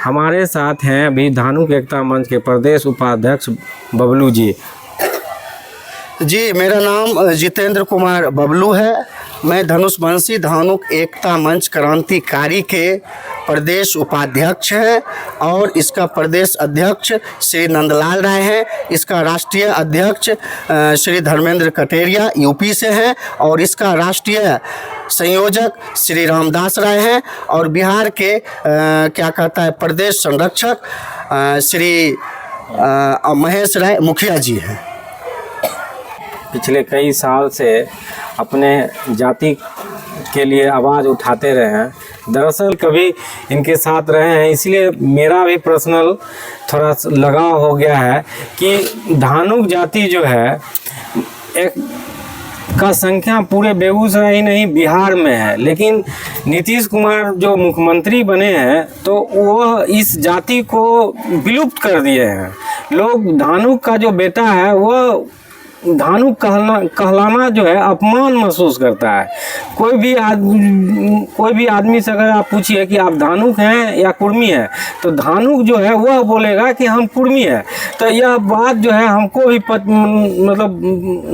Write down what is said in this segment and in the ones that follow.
हमारे साथ हैं अभी धानुक एकता मंच के प्रदेश उपाध्यक्ष बबलू जी। जी, मेरा नाम जितेंद्र कुमार बबलू है। मैं धनुषवंशी धानुक एकता मंच क्रांतिकारी के प्रदेश उपाध्यक्ष हैं और इसका प्रदेश अध्यक्ष श्री नंदलाल राय हैं। इसका राष्ट्रीय अध्यक्ष श्री धर्मेंद्र कटेरिया यूपी से हैं और इसका राष्ट्रीय संयोजक श्री रामदास राय हैं और बिहार के क्या कहता है प्रदेश संरक्षक श्री महेश राय मुखिया जी हैं। पिछले कई साल से अपने जाति के लिए आवाज़ उठाते रहे हैं। दरअसल कभी इनके साथ रहे हैं, इसलिए मेरा भी पर्सनल थोड़ा लगाव हो गया है कि धानुक जाति जो है एक का संख्या पूरे बेगूसराय ही नहीं बिहार में है, लेकिन नीतीश कुमार जो मुख्यमंत्री बने हैं तो वह इस जाति को विलुप्त कर दिए हैं। लोग धानुक का जो बेटा है वह धानुक कहलाना जो है अपमान महसूस करता है। कोई भी आदमी से अगर आप पूछिए कि आप धानुक हैं या कुर्मी हैं, तो धानुक जो है वह बोलेगा कि हम कुर्मी हैं। तो यह बात जो है हमको भी मतलब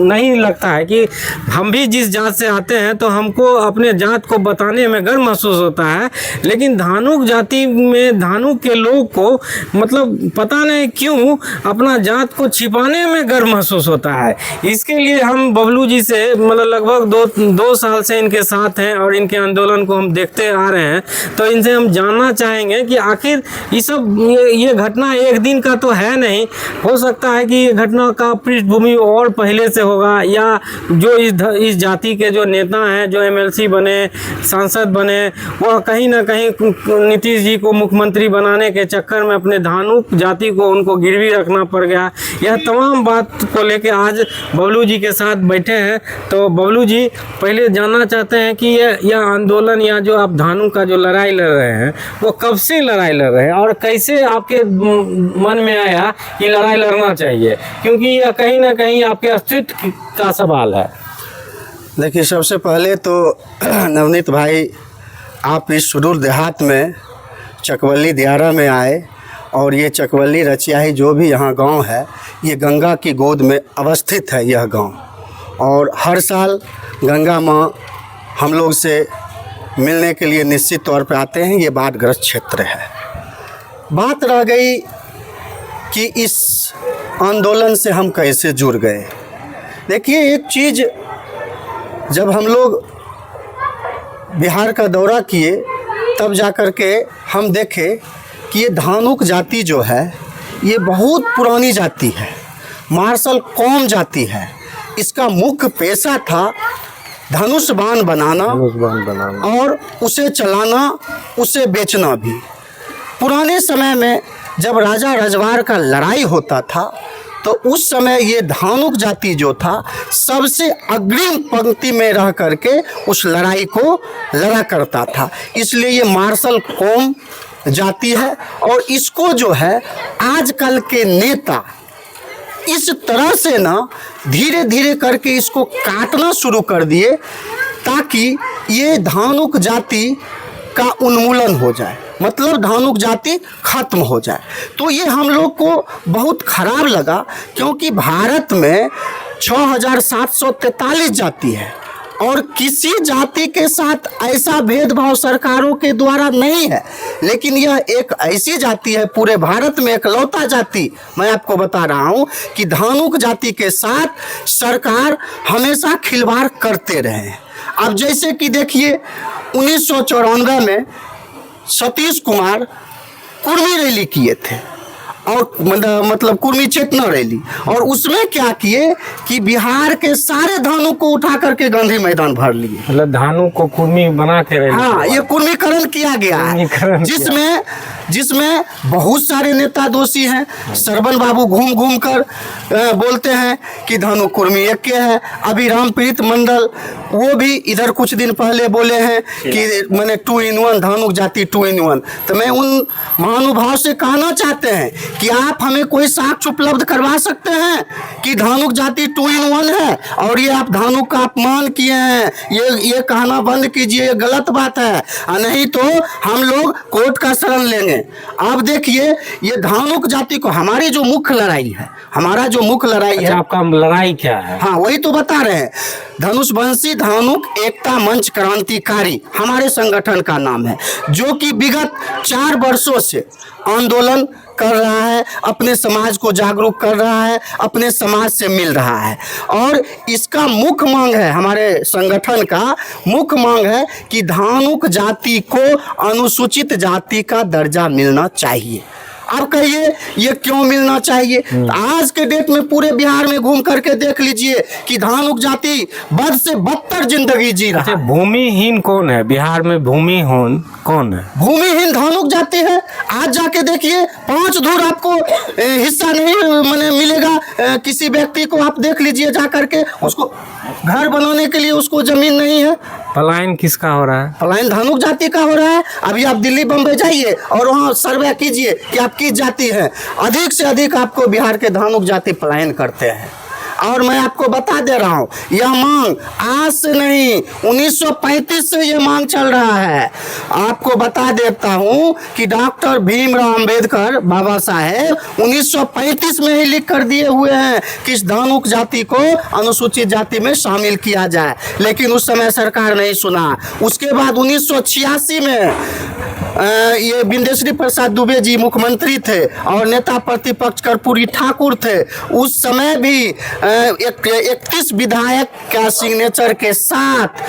नहीं लगता है कि हम भी जिस जात से आते हैं तो हमको अपने जात को बताने में गर्व महसूस होता है, लेकिन धानुक जाति में धानुक के लोग को मतलब पता नहीं क्यों अपना जात को छिपाने में गर्व महसूस होता है। इसके लिए हम बबलू जी से मतलब लगभग दो साल से इनके साथ हैं और इनके आंदोलन को हम देखते आ रहे हैं। तो इनसे हम जानना चाहेंगे कि आखिर ये घटना एक दिन का तो है नहीं, हो सकता है कि ये घटना का पृष्ठभूमि और पहले से होगा, या जो इस जाति के जो नेता हैं, जो एमएलसी बने, सांसद बने, वह कहीं ना कहीं नीतीश जी को मुख्यमंत्री बनाने के चक्कर में अपने धानुक जाति को उनको गिरवी रखना पड़ गया। यह तमाम बात को लेकर आज बबलू जी के साथ बैठे हैं। तो बबलू जी, पहले जानना चाहते हैं कि यह आंदोलन या जो आप धानुक का जो लड़ाई लड़ रहे हैं वो कब से लड़ाई लड़ रहे हैं और कैसे आपके मन में आया कि लड़ाई लड़ना चाहिए, क्योंकि यह कहीं ना कहीं आपके अस्तित्व का सवाल है। देखिए, सबसे पहले तो नवनीत भाई, आप इस सुदूर देहात में चकवली दियारा में आए और ये चकवली रचियाही जो भी यहाँ गांव है, ये गंगा की गोद में अवस्थित है यह गांव। और हर साल गंगा माँ हम लोग से मिलने के लिए निश्चित तौर पे आते हैं। ये बाढ़ग्रस्त क्षेत्र है। बात रह गई कि इस आंदोलन से हम कैसे जुड़ गए। देखिए, एक चीज़, जब हम लोग बिहार का दौरा किए तब जा कर के हम देखे कि ये धानुक जाति जो है ये बहुत पुरानी जाति है, मार्शल कौम जाति है। इसका मुख्य पेशा था धनुष बाण बनाना और उसे चलाना, उसे बेचना भी। पुराने समय में जब राजा रजवार का लड़ाई होता था तो उस समय ये धानुक जाति जो था सबसे अग्रिम पंक्ति में रह करके उस लड़ाई को लड़ा करता था। इसलिए ये मार्शल कौम जाति है और इसको जो है आजकल के नेता इस तरह से ना धीरे धीरे करके इसको काटना शुरू कर दिए ताकि ये धानुक जाति का उन्मूलन हो जाए, मतलब धानुक जाति खत्म हो जाए। तो ये हम लोग को बहुत खराब लगा, क्योंकि भारत में 6743 जाति है और किसी जाति के साथ ऐसा भेदभाव सरकारों के द्वारा नहीं है। लेकिन यह एक ऐसी जाति है, पूरे भारत में एकलौता जाति, मैं आपको बता रहा हूं कि धानुक जाति के साथ सरकार हमेशा खिलवाड़ करते रहे हैं। अब जैसे कि देखिए, 1994 में सतीश कुमार कुर्मी रैली किए थे और मतलब कुर्मी चेतना रैली, और उसमें क्या किए कि बिहार के सारे धानुक को उठा करके गांधी मैदान भर लिए। मतलब धानुक को कुर्मी बना के रैली, हाँ, ये कुर्मीकरण किया गया है, जिसमें बहुत सारे नेता दोषी हैं। सरवन बाबू घूम घूम कर बोलते हैं कि धानुक कुर्मी एक के है। अभी रामप्रीत मंडल वो भी इधर कुछ दिन पहले बोले हैं कि मैंने 2 in 1 धानुक जाति 2 in 1। तो मैं उन महानुभाव से कहना चाहते हैं कि आप हमें कोई साक्ष्य उपलब्ध करवा सकते हैं कि धानुक जाति 2 in 1 है और ये आप धानुक का अपमान किए हैं, ये कहना बंद कीजिए, ये गलत बात है, नहीं तो हम लोग कोर्ट का शरण लेंगे। अब देखिए ये धानुक जाति को हमारी जो मुख्य लड़ाई है, हमारा जो मुख्य लड़ाई है, आपका लड़ाई क्या है? हाँ वही तो बता रहे हैं। धनुषवंशी धानुक एकता मंच क्रांतिकारी हमारे संगठन का नाम है, जो कि विगत 4 वर्षों से आंदोलन कर रहा है, अपने समाज को जागरूक कर रहा है, अपने समाज से मिल रहा है। और इसका मुख्य मांग है, हमारे संगठन का मुख्य मांग है कि धानुक जाति को अनुसूचित जाति का दर्जा मिलना चाहिए। अब कहिए ये क्यों मिलना चाहिए? आज के डेट में पूरे बिहार में घूम करके देख लीजिए कि धानुक जाति बद से बदतर जिंदगी जी रहा है। भूमिहीन कौन है बिहार में? भूमिहीन कौन है? भूमिहीन धानुक जाति है। आज जाके देखिए 5 धूर आपको हिस्सा नहीं मैंने मिलेगा। किसी व्यक्ति को आप देख लीजिए जा करके, उसको घर बनाने के लिए उसको जमीन नहीं है। पलायन किसका हो रहा है? पलायन धानुक जाति का हो रहा है। अभी आप दिल्ली बम्बई जाइए और वहाँ सर्वे कीजिए कि आप किस जाति है, अधिक से अधिक आपको बिहार के धानुक जाति पलायन करते हैं। और मैं आपको बता दे रहा हूँ, यह मांग आज से नहीं 1935 से ये मांग चल रहा है। आपको बता देता हूँ कि डॉक्टर भीमराव अंबेडकर बाबा साहेब 1935 में ही लिख कर दिए हुए हैं कि इस धानुक जाति को अनुसूचित जाति में शामिल किया जाए, लेकिन उस समय सरकार नहीं सुना। उसके बाद 1986 में ये बिंदेश्वरी प्रसाद दुबे जी मुख्यमंत्री थे और नेता प्रतिपक्ष कर्पूरी ठाकुर थे। उस समय भी 31 विधायक का सिग्नेचर के साथ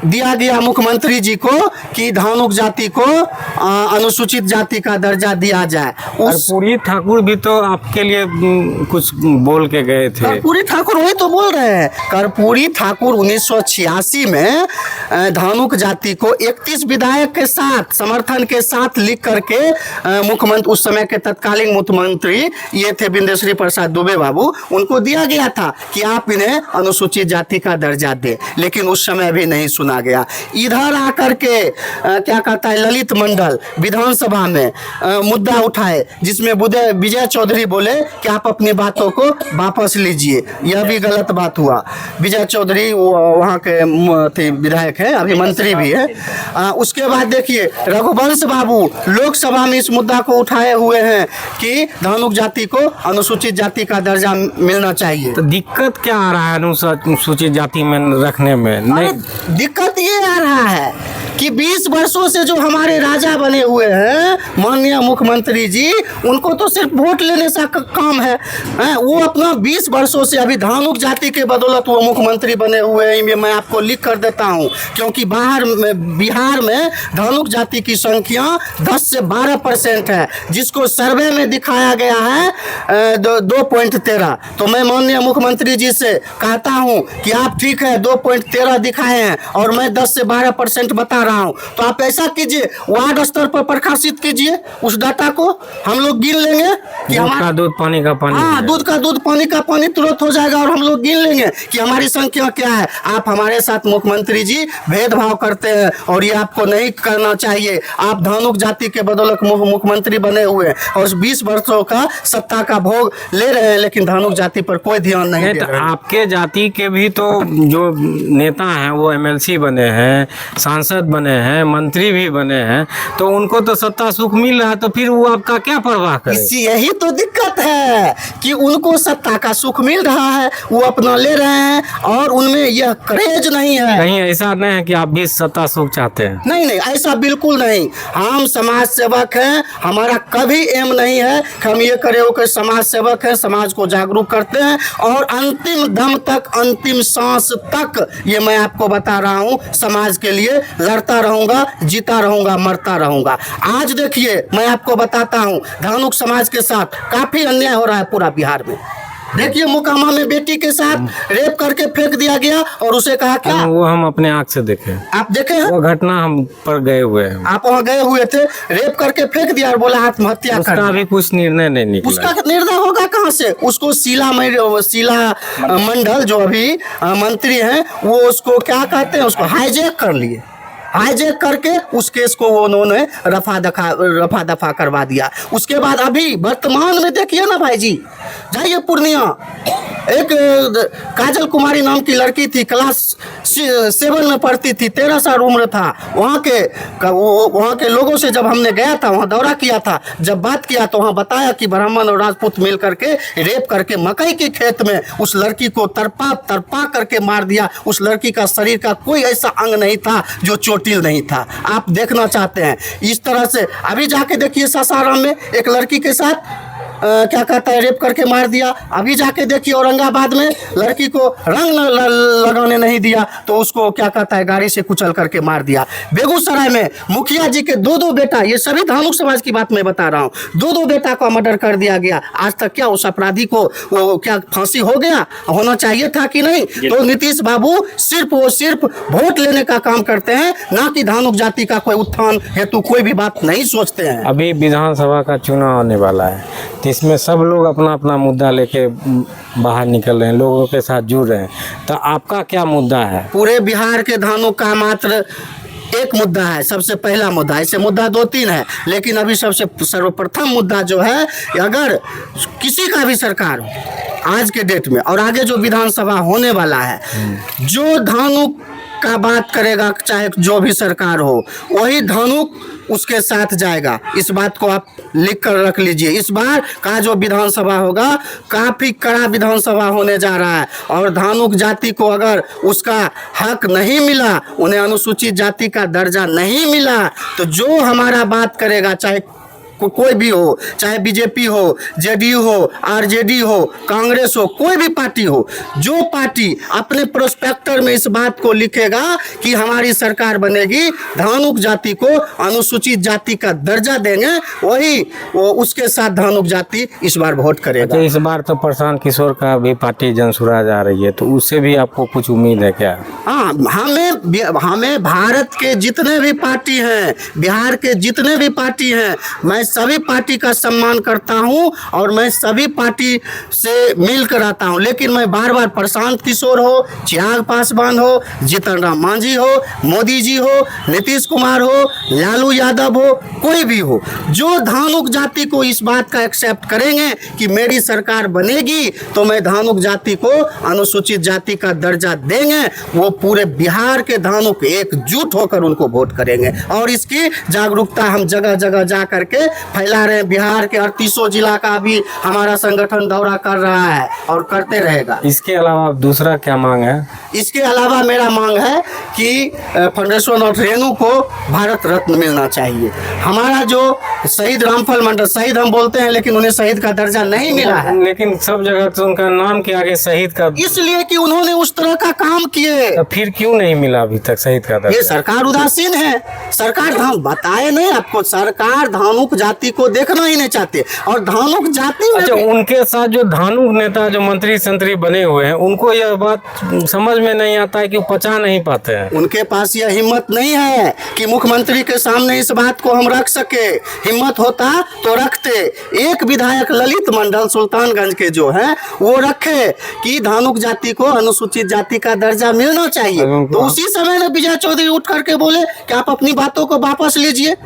दिया गया मुख्यमंत्री जी को कि धानुक जाति को अनुसूचित जाति का दर्जा दिया जाए। कर्पूरी ठाकुर भी तो आपके लिए कुछ बोल के गए थे। कर्पूरी ठाकुर वही तो बोल रहे हैं। कर्पूरी ठाकुर 1986 में धानुक जाति को 31 विधायक के साथ समर्थन के साथ लिख करके मुख्यमंत्री, उस समय के तत्कालीन मुख्यमंत्री ये थे बिंदेश्वरी प्रसाद दुबे बाबू, उनको दिया गया था कि आप इन्हें अनुसूचित जाति का दर्जा दें, लेकिन उस समय भी नहीं सुना गया। इधर आकर के क्या कहता है ललित मंडल विधानसभा में मुद्दा उठाए, जिसमें विजय चौधरी बोले कि आप अपनी बातों को वापस लीजिए। यह भी गलत बात हुआ। विजय चौधरी वहाँ के विधायक हैं, अभी मंत्री भी है। उसके बाद देखिए रघुवंश बाबू लोकसभा में इस मुद्दा को उठाए हुए हैं कि धानुक जाति को अनुसूचित जाति का दर्जा मिलना चाहिए। तो दिक्कत क्या आ रहा है अनुसूचित जाति में रखने में? नहीं, दिक्कत ये आ रहा है कि 20 वर्षों से जो हमारे राजा बने हुए हैं माननीय मुख्यमंत्री जी, उनको तो सिर्फ वोट लेने से काम है। वो अपना 20 वर्षों से अभी धानुक जाति के बदौलत वो मुख्यमंत्री बने हुए हैं। मैं आपको लिख कर देता हूँ, क्योंकि बिहार में धानुक जाति की संख्या 10 से 12% है, जिसको सर्वे में दिखाया गया है 2.13। तो मैं माननीय मुख्यमंत्री जी से कहता हूँ कि आप ठीक है 2.13 दिखाए हैं और मैं 10 से 12% बता रहा हूं, तो आप ऐसा कीजिए वार्ड स्तर पर प्रकाशित कीजिए उस डाटा को, हम लोग गिन लेंगे कि हमारा दूध पानी का पानी, हाँ दूध का दूध पानी का पानी तुरंत हो जाएगा और हम लोग गिन लेंगे कि हमारी संख्या क्या है। आप हमारे साथ मुख्यमंत्री जी भेदभाव करते हैं और ये आपको नहीं करना चाहिए। आप धानुक जाति के बदौलत मुख्यमंत्री बने हुए और 20 वर्षों का सत्ता का भोग ले रहे हैं, लेकिन धानुक जाति पर कोई ध्यान नहीं दे रहे हैं। आपके जाति के भी तो जो नेता हैं वो MLC बने हैं, सांसद बने हैं, मंत्री भी बने हैं, तो उनको तो सत्ता सुख मिल रहा है, तो फिर वो आपका क्या परवाह करे? यही तो दिक्कत है कि उनको सत्ता का सुख मिल रहा है, वो अपना ले रहे हैं और उनमें यह क्रेज नहीं है। कहीं ऐसा नहीं है कि आप भी सत्ता सुख चाहते हैं? नहीं नहीं, ऐसा बिल्कुल नहीं। हम समाज सेवक हैं, हमारा कभी एम नहीं है कि हम ये करे हो कि समाज सेवक है, समाज को जागरूक करते हैं और अंतिम दम तक, अंतिम सांस तक, ये मैं आपको बता रहा हूँ, समाज के लिए लड़ता रहूंगा, जीता रहूंगा, मरता रहूंगा। आज देखिए मैं आपको बताता हूँ, धानुक समाज के साथ काफी अन्याय हो रहा है पूरा बिहार में। देखिए मोकामा में बेटी के साथ रेप करके फेंक दिया गया और उसे कहा क्या? वो हम अपने आंख से देखे। आप देखे हैं? वो घटना हम पर गए हुए हैं। आप वहाँ गए हुए थे, रेप करके फेंक दिया और बोला आत्महत्या कर। उसका भी कुछ निर्णय नहीं निकला। उसका निर्णय होगा कहाँ से? उसको शीला मंडल जो अभी मंत्री हैं, वो उसको क्या कहते हैं, उसको हाईजैक कर लिए। हाईजैक करके उस केस को उन्होंने रफा दफा करवा दिया। उसके बाद अभी वर्तमान में देखिए ना भाई जी, जाइए पूर्णिया, एक काजल कुमारी नाम की लड़की थी, क्लास 7 में पढ़ती थी, 13 साल उम्र था। वहाँ के लोगों से जब हमने गया था, वहाँ दौरा किया था, जब बात किया तो वहाँ बताया कि ब्राह्मण और राजपूत मिल करके रेप करके मकई के खेत में उस लड़की को तरपा करके मार दिया। उस लड़की का शरीर का कोई ऐसा अंग नहीं था जो चोटिल नहीं था। आप देखना चाहते हैं इस तरह से, अभी जाके देखिए सासाराम में एक लड़की के साथ क्या कहता है रेप करके मार दिया। अभी जाके देखिए औरंगाबाद में लड़की को रंग लगाने नहीं दिया तो उसको क्या कहता है गाड़ी से कुचल करके मार दिया। बेगूसराय में मुखिया जी के 2 बेटा, ये सभी धानुक समाज की बात मैं बता रहा हूँ, 2 बेटा का मर्डर कर दिया गया। आज तक क्या उस अपराधी को क्या फांसी हो गया, होना चाहिए था कि नहीं? तो नीतीश बाबू सिर्फ वोट लेने का काम करते हैं, ना कि धानुक जाति का कोई उत्थान हेतु कोई भी बात नहीं सोचते हैं। अभी विधानसभा का चुनाव आने वाला है, तो इसमें सब लोग अपना अपना मुद्दा लेके बाहर निकल रहे हैं, लोगों के साथ जुड़ रहे हैं। तो आपका क्या मुद्दा है? पूरे बिहार के धानुक का मात्र एक मुद्दा है, सबसे पहला मुद्दा। ऐसे मुद्दा 2-3 है, लेकिन अभी सबसे सर्वप्रथम मुद्दा जो है, अगर किसी का भी सरकार हो आज के डेट में और आगे जो विधानसभा होने वाला है, जो धानुक का बात करेगा, चाहे जो भी सरकार हो, वही धानुक उसके साथ जाएगा। इस बात को आप लिख कर रख लीजिए। इस बार का जो विधानसभा होगा काफ़ी कड़ा विधानसभा होने जा रहा है, और धानुक जाति को अगर उसका हक नहीं मिला, उन्हें अनुसूचित जाति का दर्जा नहीं मिला, तो जो हमारा बात करेगा, चाहे कोई भी हो, चाहे बीजेपी हो, जेडीयू हो, आरजेडी हो, कांग्रेस हो, कोई भी पार्टी हो, जो पार्टी अपने प्रोस्पेक्टर में इस बात को लिखेगा कि हमारी सरकार बनेगी, धानुक जाति को अनुसूचित जाति का दर्जा देंगे, वही उसके साथ धानुक जाति इस बार वोट करेगा। अच्छा, इस बार तो प्रशांत किशोर का भी पार्टी जनसुराज आ रही है, तो उससे भी आपको कुछ उम्मीद है क्या? हाँ, हमें भारत के जितने भी पार्टी हैं, बिहार के जितने भी पार्टी हैं, मैं सभी पार्टी का सम्मान करता हूं और मैं सभी पार्टी से मिलकर आता हूं। लेकिन मैं बार बार प्रशांत किशोर हो, चिराग पासवान हो, जीतन राम मांझी हो, मोदी जी हो, नीतीश कुमार हो, लालू यादव हो, कोई भी हो, जो धानुक जाति को इस बात का एक्सेप्ट करेंगे कि मेरी सरकार बनेगी तो मैं धानुक जाति को अनुसूचित जाति का दर्जा देंगे, वो पूरे बिहार के धानुक एकजुट होकर उनको वोट करेंगे। और इसकी जागरूकता हम जगह जगह जा करके फैला रहे हैं। बिहार के 38 जिला का भी हमारा संगठन दौरा कर रहा है और करते रहेगा। इसके अलावा दूसरा क्या मांग है? इसके अलावा मेरा मांग है कि फंडेश्वरनाथ रेणु को भारत रत्न मिलना चाहिए। हमारा जो शहीद रामफल मंडल, शहीद हम बोलते हैं लेकिन उन्हें शहीद का दर्जा नहीं मिला है। लेकिन सब जगह तो उनका नाम के आगे शहीद का, इसलिए कि उन्होंने उस तरह का काम किए। तो फिर क्यों नहीं मिला अभी तक शहीद का दर्जा? ये सरकार उदासीन है। सरकार बताए नहीं आपको, सरकार धानुक जाति को देखना ही नहीं चाहते। और धानुक जाति में अच्छा, उनके साथ जो धानुक नेता जो मंत्री संतरी बने हुए हैं, उनको यह बात समझ में नहीं आता है कि वो पचा नहीं पाते हैं। उनके पास यह हिम्मत नहीं है कि मुख्यमंत्री के सामने इस बात को हम रख सके। हिम्मत होता तो रखते। एक विधायक ललित मंडल सुल्तानगंज के जो है वो रखे कि धानुक जाति को अनुसूचित जाति का दर्जा मिलना चाहिए, तो उसी समय में विजय चौधरी उठ करके बोले कि आप अपनी बातों को वापस लीजिए।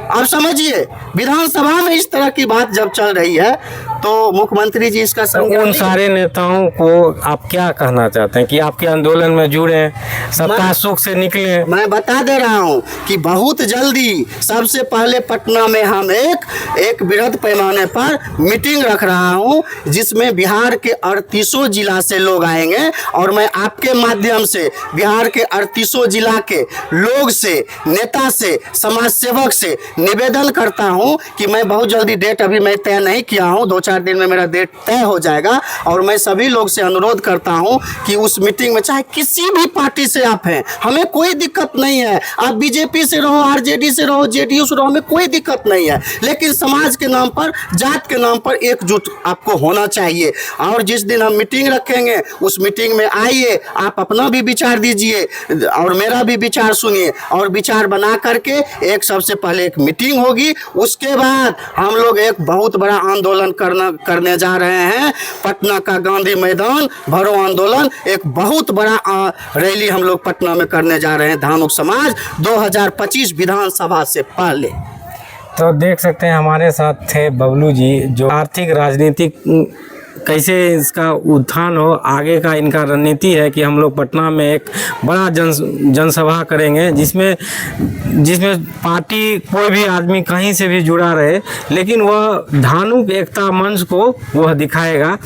अब समझिए, विधानसभा में इस तरह की बात जब चल रही है तो मुख्यमंत्री जी इसका उन सारे नेताओं को आप क्या कहना चाहते हैं कि आपके आंदोलन में जुड़े, सत्ता सुख से निकले? मैं बता दे रहा हूं कि बहुत जल्दी सबसे पहले पटना में हम एक बृहद पैमाने पर मीटिंग रख रहा हूं, जिसमें बिहार के 38 जिला से लोग आएंगे, और मैं आपके माध्यम से बिहार के 38 जिला के लोग से, नेता से, समाज सेवक से निवेदन करता हूं कि मैं बहुत जल्दी, डेट अभी मैं तय नहीं किया हूं, 2-4 दिन में मेरा डेट तय हो जाएगा, और मैं सभी लोग से अनुरोध करता हूं कि उस मीटिंग में चाहे किसी भी पार्टी से आप हैं, हमें कोई दिक्कत नहीं है। आप बीजेपी से रहो, आरजेडी से रहो, जेडीयू से रहो, हमें कोई दिक्कत नहीं है, लेकिन समाज के नाम पर, जात के नाम पर एकजुट आपको होना चाहिए। और जिस दिन हम मीटिंग रखेंगे उस मीटिंग में आइए, आप अपना भी विचार दीजिए और मेरा भी विचार सुनिए, और विचार बना करके सबसे पहले एक मीटिंग होगी, उसके बाद हम लोग एक बहुत बड़ा आंदोलन करने जा रहे हैं। पटना का गांधी मैदान, भरो आंदोलन, एक बहुत बड़ा रैली हम लोग पटना में करने जा रहे हैं धानुक समाज 2025 विधानसभा से पहले। तो देख सकते हैं हमारे साथ थे बबलू जी, जो आर्थिक राजनीतिक कैसे इसका उत्थान हो, आगे का इनका रणनीति है कि हम लोग पटना में एक बड़ा जनसभा करेंगे, जिसमें पार्टी कोई भी आदमी कहीं से भी जुड़ा रहे, लेकिन वह धानुक एकता मंच को वह दिखाएगा।